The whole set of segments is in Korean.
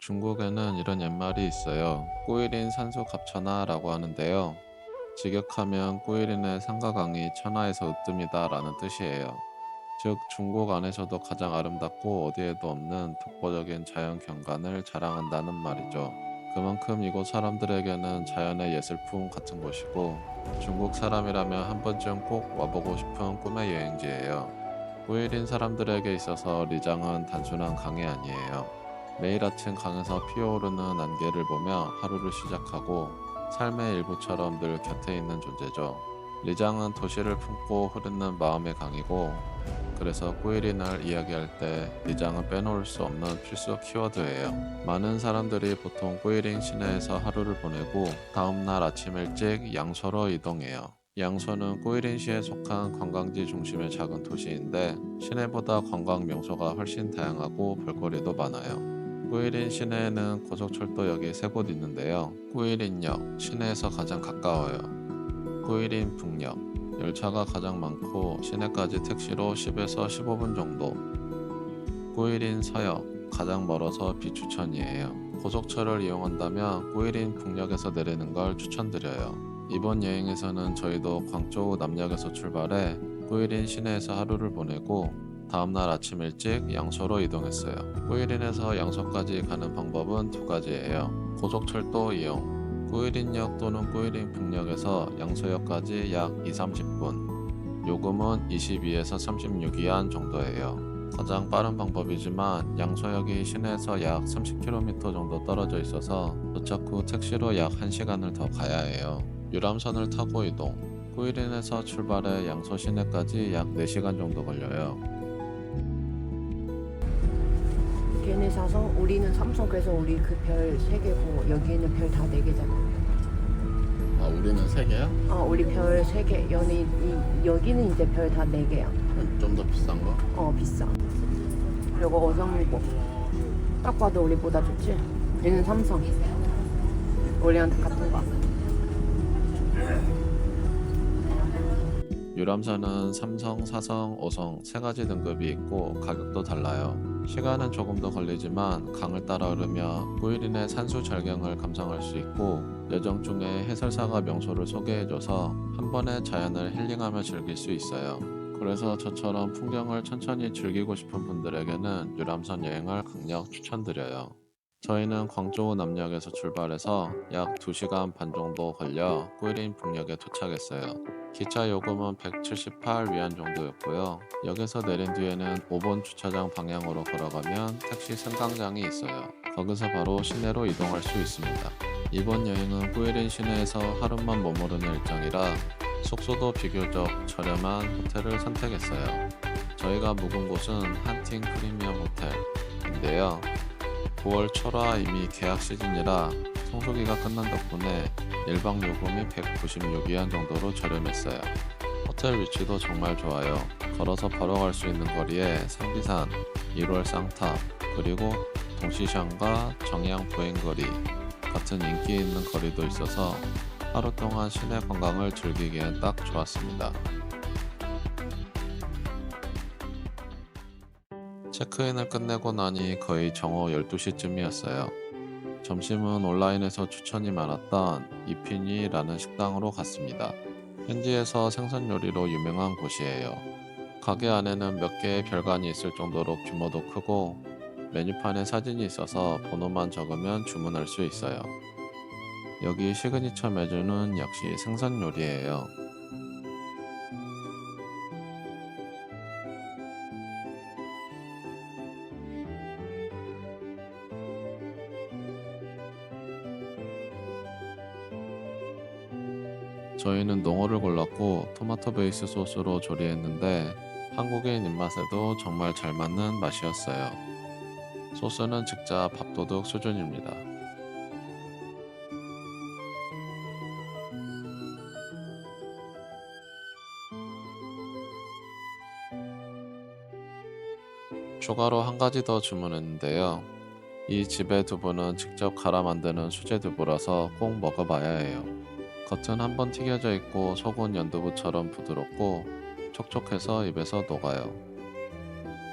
중국에는 이런 옛말이 있어요. 꼬일인 산수 갑천하라고 하는데요. 직역하면 꼬일인의 산과 강이 천하에서 으뜸이다 라는 뜻이에요. 즉 중국 안에서도 가장 아름답고 어디에도 없는 독보적인 자연 경관을 자랑한다는 말이죠. 그만큼 이곳 사람들에게는 자연의 예술품 같은 곳이고 중국 사람이라면 한 번쯤 꼭 와보고 싶은 꿈의 여행지예요. 꼬일인 사람들에게 있어서 리장은 단순한 강이 아니에요. 매일 아침 강에서 피어오르는 안개를 보며 하루를 시작하고 삶의 일부처럼 늘 곁에 있는 존재죠. 리장은 도시를 품고 흐르는 마음의 강이고, 그래서 꼬일인을 이야기할 때 리장은 빼놓을 수 없는 필수 키워드예요. 많은 사람들이 보통 꼬일인 시내에서 하루를 보내고 다음날 아침 일찍 양소로 이동해요. 양소는 꼬일인시에 속한 관광지 중심의 작은 도시인데 시내보다 관광 명소가 훨씬 다양하고 볼거리도 많아요. 꼬일인 시내에는 고속철도역이 세 곳 있는데요. 꼬일인역, 시내에서 가장 가까워요. 꼬일인 북역, 열차가 가장 많고 시내까지 택시로 10에서 15분 정도. 꼬일인 서역, 가장 멀어서 비추천이에요. 고속철을 이용한다면 꼬일인 북역에서 내리는 걸 추천드려요. 이번 여행에서는 저희도 광저우 남역에서 출발해 꼬일인 시내에서 하루를 보내고 다음날 아침 일찍 양소로 이동했어요. 꼬일인에서 양소까지 가는 방법은 두 가지예요. 고속철도 이용, 꼬일인역 또는 꼬일인 북역에서 양소역까지 약 2~30분, 요금은 22에서 36위안 정도예요. 가장 빠른 방법이지만 양소역이 시내에서 약 30km 정도 떨어져 있어서 도착 후 택시로 약 1시간을 더 가야 해요. 유람선을 타고 이동, 꼬일인에서 출발해 양소 시내까지 약 4시간 정도 걸려요. 걔네 사성, 우리는 삼성. 그래서 우리 그 별 3개고 여기는 별 다 4개잖아. 아, 우리는 3개야? 우리 별 3개. 여기는 이제 별 다 4개야. 좀 더 비싼 거? 비싸. 그리고 어성이고 딱 봐도 우리보다 좋지? 얘는 삼성. 우리한테 같은 거. 유람선은 삼성, 사성, 오성 3가지 등급이 있고 가격도 달라요. 시간은 조금 더 걸리지만 강을 따라 흐르며 꼬일인의 산수 절경을 감상할 수 있고 여정 중에 해설사가 명소를 소개해줘서 한 번에 자연을 힐링하며 즐길 수 있어요. 그래서 저처럼 풍경을 천천히 즐기고 싶은 분들에게는 유람선 여행을 강력 추천드려요. 저희는 광저우 남역에서 출발해서 약 2시간 반 정도 걸려 꼬일인 북역에 도착했어요. 기차 요금은 178위안 정도였고요. 역에서 내린 뒤에는 5번 주차장 방향으로 걸어가면 택시 승강장이 있어요. 거기서 바로 시내로 이동할 수 있습니다. 이번 여행은 꼬일인 시내에서 하루만 머무르는 일정이라 숙소도 비교적 저렴한 호텔을 선택했어요. 저희가 묵은 곳은 한팅 프리미엄 호텔인데요. 9월 초라 이미 계약 시즌이라 성수기가 끝난 덕분에 1박 요금이 196위안 정도로 저렴했어요. 호텔 위치도 정말 좋아요. 걸어서 바로 갈 수 있는 거리에 상비산, 1월 쌍탑, 그리고 동시샹과 정양 보행거리 같은 인기 있는 거리도 있어서 하루 동안 시내 관광을 즐기기엔 딱 좋았습니다. 체크인을 끝내고 나니 거의 정오 12시쯤이었어요. 점심은 온라인에서 추천이 많았던 이피니라는 식당으로 갔습니다. 현지에서 생선 요리로 유명한 곳이에요. 가게 안에는 몇 개의 별관이 있을 정도로 규모도 크고 메뉴판에 사진이 있어서 번호만 적으면 주문할 수 있어요. 여기 시그니처 메뉴는 역시 생선 요리예요. 저희는 농어를 골랐고 토마토 베이스 소스로 조리했는데 한국인 입맛에도 정말 잘 맞는 맛이었어요. 소스는 진짜 밥도둑 수준입니다. 추가로 한 가지 더 주문했는데요. 이 집의 두부는 직접 갈아 만드는 수제 두부라서 꼭 먹어봐야 해요. 겉은 한번 튀겨져 있고 속은 연두부처럼 부드럽고 촉촉해서 입에서 녹아요.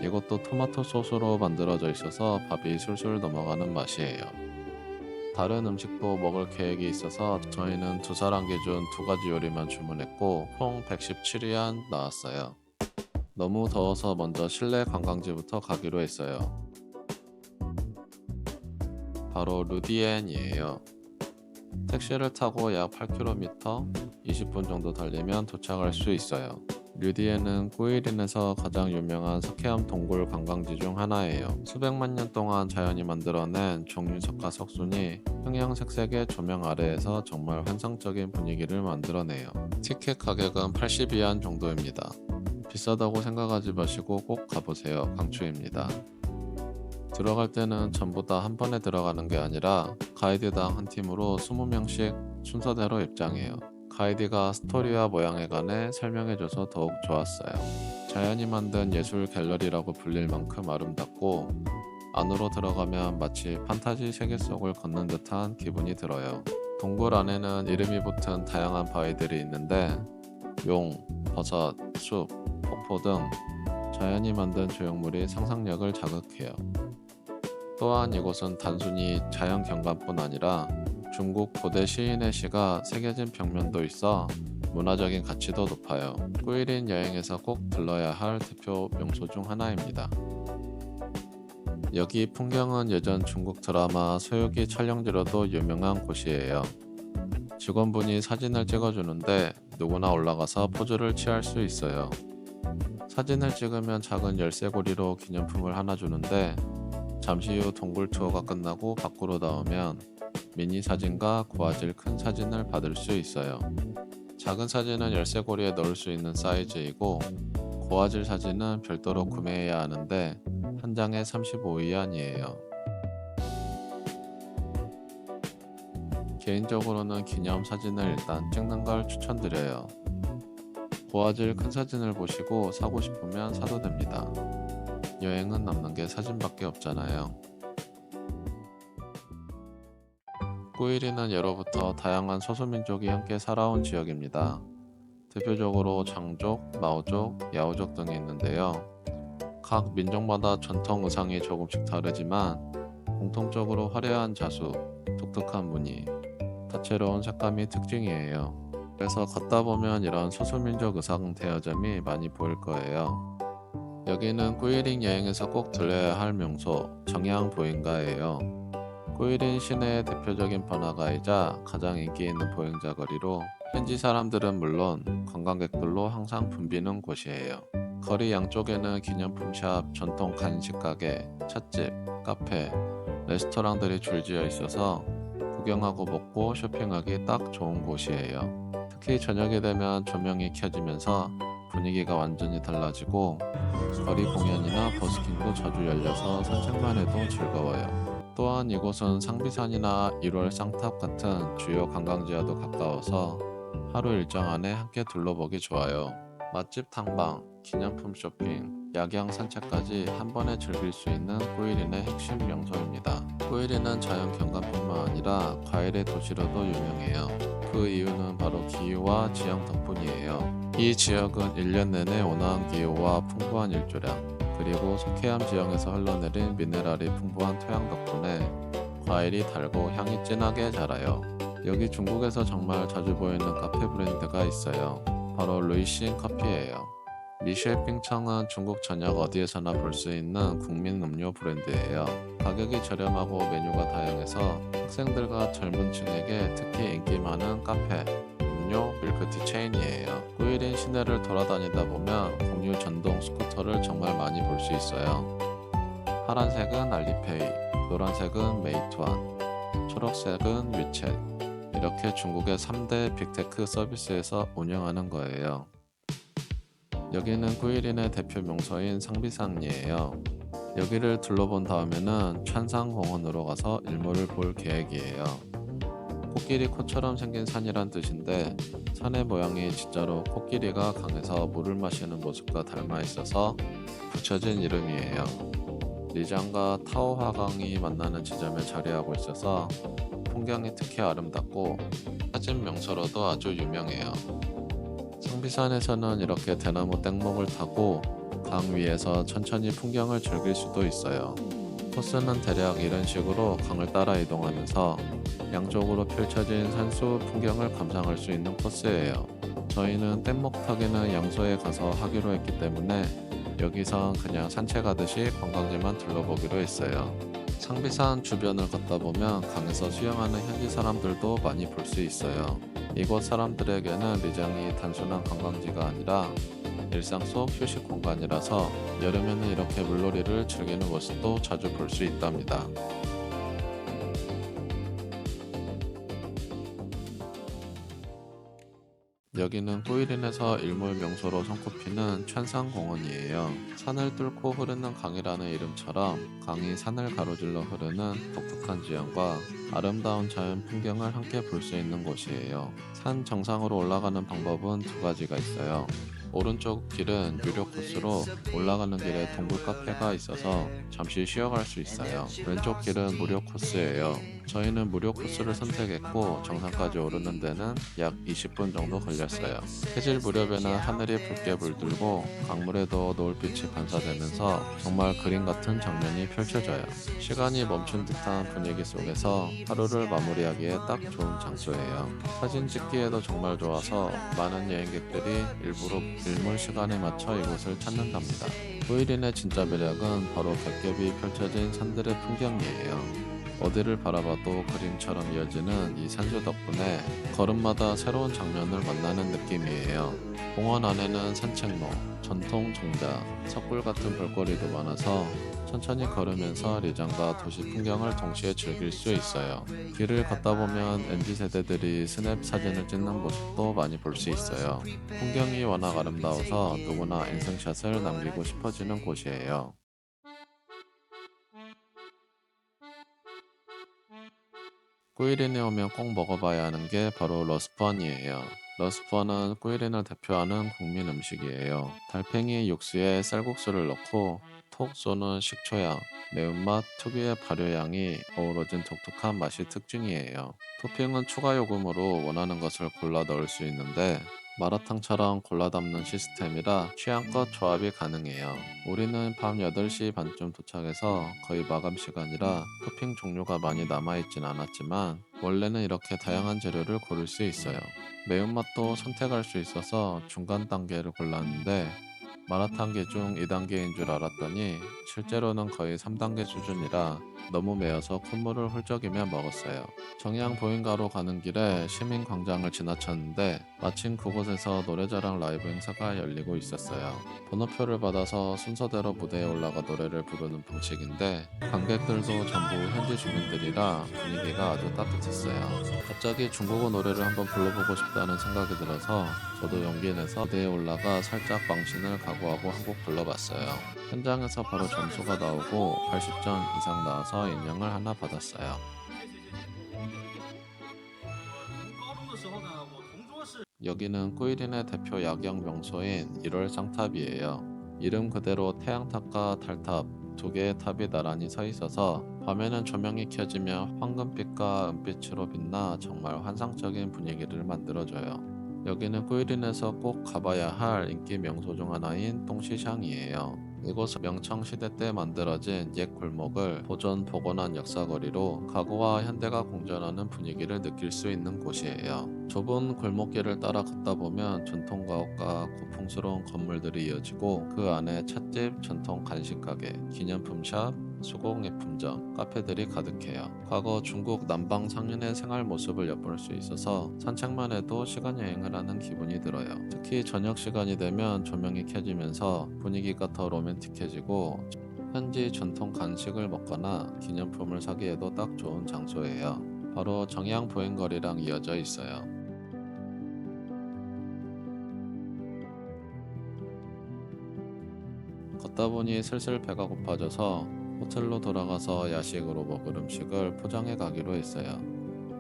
이것도 토마토 소스로 만들어져 있어서 밥이 술술 넘어가는 맛이에요. 다른 음식도 먹을 계획이 있어서 저희는 2사람 기준 2가지 요리만 주문했고 총 117위안 나왔어요. 너무 더워서 먼저 실내 관광지부터 가기로 했어요. 바로 루디엔이에요. 택시를 타고 약 8km, 20분 정도 달리면 도착할 수 있어요. 류디엔은 꾸이린에서 가장 유명한 석회암 동굴 관광지 중 하나예요. 수백만 년 동안 자연이 만들어낸 종류석과 석순이 형형색색의 조명 아래에서 정말 환상적인 분위기를 만들어내요. 티켓 가격은 80위안 정도입니다. 비싸다고 생각하지 마시고 꼭 가보세요. 강추입니다. 들어갈 때는 전부 다 한 번에 들어가는 게 아니라 가이드당 한 팀으로 20명씩 순서대로 입장해요. 가이드가 스토리와 모양에 관해 설명해줘서 더욱 좋았어요. 자연이 만든 예술 갤러리라고 불릴 만큼 아름답고 안으로 들어가면 마치 판타지 세계 속을 걷는 듯한 기분이 들어요. 동굴 안에는 이름이 붙은 다양한 바위들이 있는데 용, 버섯, 숲, 폭포 등 자연이 만든 조형물이 상상력을 자극해요. 또한 이곳은 단순히 자연 경관뿐 아니라 중국 고대 시인의 시가 새겨진 벽면도 있어 문화적인 가치도 높아요. 꾸이린 여행에서 꼭 들러야 할 대표 명소 중 하나입니다. 여기 풍경은 예전 중국 드라마 서유기 촬영지로도 유명한 곳이에요. 직원분이 사진을 찍어주는데 누구나 올라가서 포즈를 취할 수 있어요. 사진을 찍으면 작은 열쇠고리로 기념품을 하나 주는데 잠시 후 동굴 투어가 끝나고 밖으로 나오면 미니 사진과 고화질 큰 사진을 받을 수 있어요. 작은 사진은 열쇠고리에 넣을 수 있는 사이즈이고 고화질 사진은 별도로 구매해야 하는데 한 장에 35위안이에요. 개인적으로는 기념사진을 일단 찍는 걸 추천드려요. 고화질 큰 사진을 보시고 사고 싶으면 사도 됩니다. 여행은 남는 게 사진밖에 없잖아요. 꾸이린은 예로부터 다양한 소수민족이 함께 살아온 지역입니다. 대표적으로 장족, 마오족, 야오족 등이 있는데요. 각 민족마다 전통 의상이 조금씩 다르지만 공통적으로 화려한 자수, 독특한 무늬, 다채로운 색감이 특징이에요. 그래서 걷다 보면 이런 소수민족 의상 대여점이 많이 보일 거예요. 여기는 꾸이린 여행에서 꼭 들려야 할 명소 정양보행가예요. 꾸이린 시내의 대표적인 번화가이자 가장 인기 있는 보행자 거리로 현지 사람들은 물론 관광객들로 항상 붐비는 곳이에요. 거리 양쪽에는 기념품샵, 전통 간식 가게, 찻집, 카페, 레스토랑들이 줄지어 있어서 구경하고 먹고 쇼핑하기 딱 좋은 곳이에요. 특히 저녁이 되면 조명이 켜지면서 분위기가 완전히 달라지고 거리 공연이나 버스킹도 자주 열려서 산책만 해도 즐거워요. 또한 이곳은 상비산이나 1월 쌍탑 같은 주요 관광지와도 가까워서 하루 일정 안에 함께 둘러보기 좋아요. 맛집 탐방, 기념품 쇼핑, 야경 산책까지 한 번에 즐길 수 있는 꾸이린의 핵심 명소입니다. 꾸이린은 자연 경관뿐만 아니라 과일의 도시로도 유명해요. 그 이유는 바로 기후와 지형 덕분이에요. 이 지역은 1년 내내 온화한 기후와 풍부한 일조량, 그리고 석회암 지형에서 흘러내린 미네랄이 풍부한 토양 덕분에 과일이 달고 향이 진하게 자라요. 여기 중국에서 정말 자주 보이는 카페 브랜드가 있어요. 바로 루이싱 커피예요. 리쉐핑청은 중국 전역 어디에서나 볼 수 있는 국민 음료 브랜드예요. 가격이 저렴하고 메뉴가 다양해서 학생들과 젊은 층에게 특히 인기 많은 카페, 음료, 밀크티 체인이에요. 꾸이린 시내를 돌아다니다 보면 공유 전동 스쿠터를 정말 많이 볼 수 있어요. 파란색은 알리페이, 노란색은 메이투안, 초록색은 위챗. 이렇게 중국의 3대 빅테크 서비스에서 운영하는 거예요. 여기는 꾸이린의 대표 명소인 상비산리예요. 여기를 둘러본 다음에는 찬상공원으로 가서 일몰을 볼 계획이에요. 코끼리 코처럼 생긴 산이란 뜻인데 산의 모양이 진짜로 코끼리가 강에서 물을 마시는 모습과 닮아 있어서 붙여진 이름이에요. 리장과 타오화강이 만나는 지점에 자리하고 있어서 풍경이 특히 아름답고 사진 명소로도 아주 유명해요. 상비산에서는 이렇게 대나무 땡목을 타고 강 위에서 천천히 풍경을 즐길 수도 있어요. 코스는 대략 이런 식으로 강을 따라 이동하면서 양쪽으로 펼쳐진 산수 풍경을 감상할 수 있는 코스예요. 저희는 뗏목 타기는 양소에 가서 하기로 했기 때문에 여기선 그냥 산책하듯이 관광지만 둘러보기로 했어요. 상비산 주변을 걷다 보면 강에서 수영하는 현지 사람들도 많이 볼 수 있어요. 이곳 사람들에게는 리장이 단순한 관광지가 아니라 일상 속 휴식 공간이라서 여름에는 이렇게 물놀이를 즐기는 모습도 자주 볼 수 있답니다. 여기는 꼬이린에서 일몰 명소로 손꼽히는 천상공원이에요. 산을 뚫고 흐르는 강이라는 이름처럼 강이 산을 가로질러 흐르는 독특한 지형과 아름다운 자연 풍경을 함께 볼 수 있는 곳이에요. 산 정상으로 올라가는 방법은 두 가지가 있어요. 오른쪽 길은 유료 코스로 올라가는 길에 동굴 카페가 있어서 잠시 쉬어갈 수 있어요. 왼쪽 길은 무료 코스예요. 저희는 무료 코스를 선택했고 정상까지 오르는 데는 약 20분 정도 걸렸어요. 해질 무렵에는 하늘이 붉게 물들고 강물에도 노을빛이 반사되면서 정말 그림 같은 장면이 펼쳐져요. 시간이 멈춘 듯한 분위기 속에서 하루를 마무리하기에 딱 좋은 장소예요. 사진 찍기에도 정말 좋아서 많은 여행객들이 일부러 일몰 시간에 맞춰 이곳을 찾는답니다. 꼬이린의 진짜 매력은 바로 겹겹이 펼쳐진 산들의 풍경이에요. 어디를 바라봐도 그림처럼 이어지는 이 산수 덕분에 걸음마다 새로운 장면을 만나는 느낌이에요. 공원 안에는 산책로, 전통 정자, 석굴 같은 볼거리도 많아서 천천히 걸으면서 리장과 도시 풍경을 동시에 즐길 수 있어요. 길을 걷다 보면 MZ세대들이 스냅 사진을 찍는 모습도 많이 볼 수 있어요. 풍경이 워낙 아름다워서 누구나 인생샷을 남기고 싶어지는 곳이에요. 꾸이린에 오면 꼭 먹어봐야 하는 게 바로 러스펀이에요. 러스펀은 꾸이린을 대표하는 국민 음식이에요. 달팽이 육수에 쌀국수를 넣고 톡 쏘는 식초향, 매운맛 특유의 발효향이 어우러진 독특한 맛이 특징이에요. 토핑은 추가 요금으로 원하는 것을 골라 넣을 수 있는데 마라탕처럼 골라 담는 시스템이라 취향껏 조합이 가능해요. 우리는 밤 8시 반쯤 도착해서 거의 마감 시간이라 토핑 종류가 많이 남아있진 않았지만 원래는 이렇게 다양한 재료를 고를 수 있어요. 매운맛도 선택할 수 있어서 중간 단계를 골랐는데 마라탕계 중 2단계인 줄 알았더니 실제로는 거의 3단계 수준이라 너무 매워서 콧물을 훌쩍이며 먹었어요. 정양 보인가로 가는 길에 시민광장을 지나쳤는데 마침 그곳에서 노래자랑 라이브 행사가 열리고 있었어요. 번호표를 받아서 순서대로 무대에 올라가 노래를 부르는 방식인데 관객들도 전부 현지 주민들이라 분위기가 아주 따뜻했어요. 갑자기 중국어 노래를 한번 불러보고 싶다는 생각이 들어서 저도 용기 내서 무대에 올라가 살짝 망신을 각오하고 한 곡 불러봤어요. 현장에서 바로 점수가 나오고 80점 이상 나와서 인형을 하나 받았어요. 여기는 꾸이린의 대표 야경 명소인 1월 쌍탑이에요. 이름 그대로 태양탑과 달탑 두 개의 탑이 나란히 서 있어서 밤에는 조명이 켜지며 황금빛과 은빛으로 빛나 정말 환상적인 분위기를 만들어줘요. 여기는 꾸이린에서 꼭 가봐야 할 인기 명소 중 하나인 똥시샹이에요. 이곳은 명청시대 때 만들어진 옛 골목을 복원한 역사거리로 과거와 현대가 공존하는 분위기를 느낄 수 있는 곳이에요. 좁은 골목길을 따라 걷다 보면 전통 가옥과 고풍스러운 건물들이 이어지고 그 안에 찻집, 전통 간식가게, 기념품샵, 수공예품점, 카페들이 가득해요. 과거 중국 남방 상인의 생활 모습을 엿볼 수 있어서 산책만 해도 시간 여행을 하는 기분이 들어요. 특히 저녁 시간이 되면 조명이 켜지면서 분위기가 더 로맨틱해지고 현지 전통 간식을 먹거나 기념품을 사기에도 딱 좋은 장소예요. 바로 정양 보행거리랑 이어져 있어요. 걷다 보니 슬슬 배가 고파져서 호텔로 돌아가서 야식으로 먹을 음식을 포장해 가기로 했어요.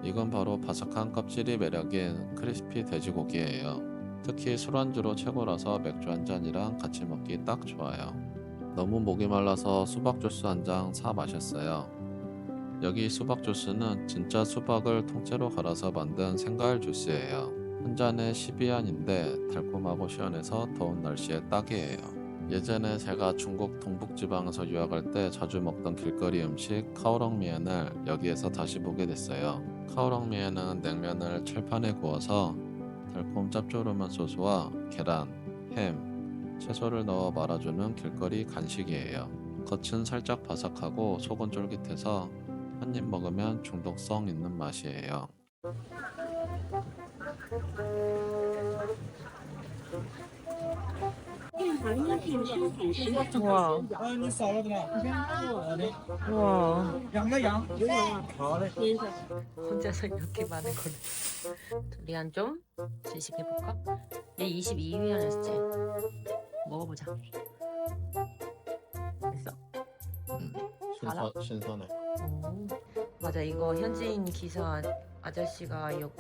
이건 바로 바삭한 껍질이 매력인 크리스피 돼지고기예요. 특히 술안주로 최고라서 맥주 한 잔이랑 같이 먹기 딱 좋아요. 너무 목이 말라서 수박 주스 한 잔 사 마셨어요. 여기 수박 주스는 진짜 수박을 통째로 갈아서 만든 생과일 주스예요. 한 잔에 12안인데 달콤하고 시원해서 더운 날씨에 딱이에요. 예전에 제가 중국 동북지방에서 유학할 때 자주 먹던 길거리 음식 카오롱미엔을 여기에서 다시 보게 됐어요. 카오롱미엔은 냉면을 철판에 구워서 달콤 짭조름한 소스와 계란, 햄, 채소를 넣어 말아주는 길거리 간식이에요. 겉은 살짝 바삭하고 속은 쫄깃해서 한 입 먹으면 중독성 있는 맛이에요. 우와. 你扫了怎么样？ 우와. 养个羊。好嘞。 혼자서 이렇게 많은 거를. 리안 좀 질식해볼까? 얘 22위안이었지? 먹어보자. 됐어? 알아? 신선해. 맞아, 이거 현지인 기사 아저씨가 이거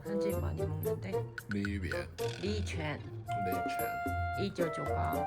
현지인 많이 먹는데. 리위엔, 리첸 리첸. 1998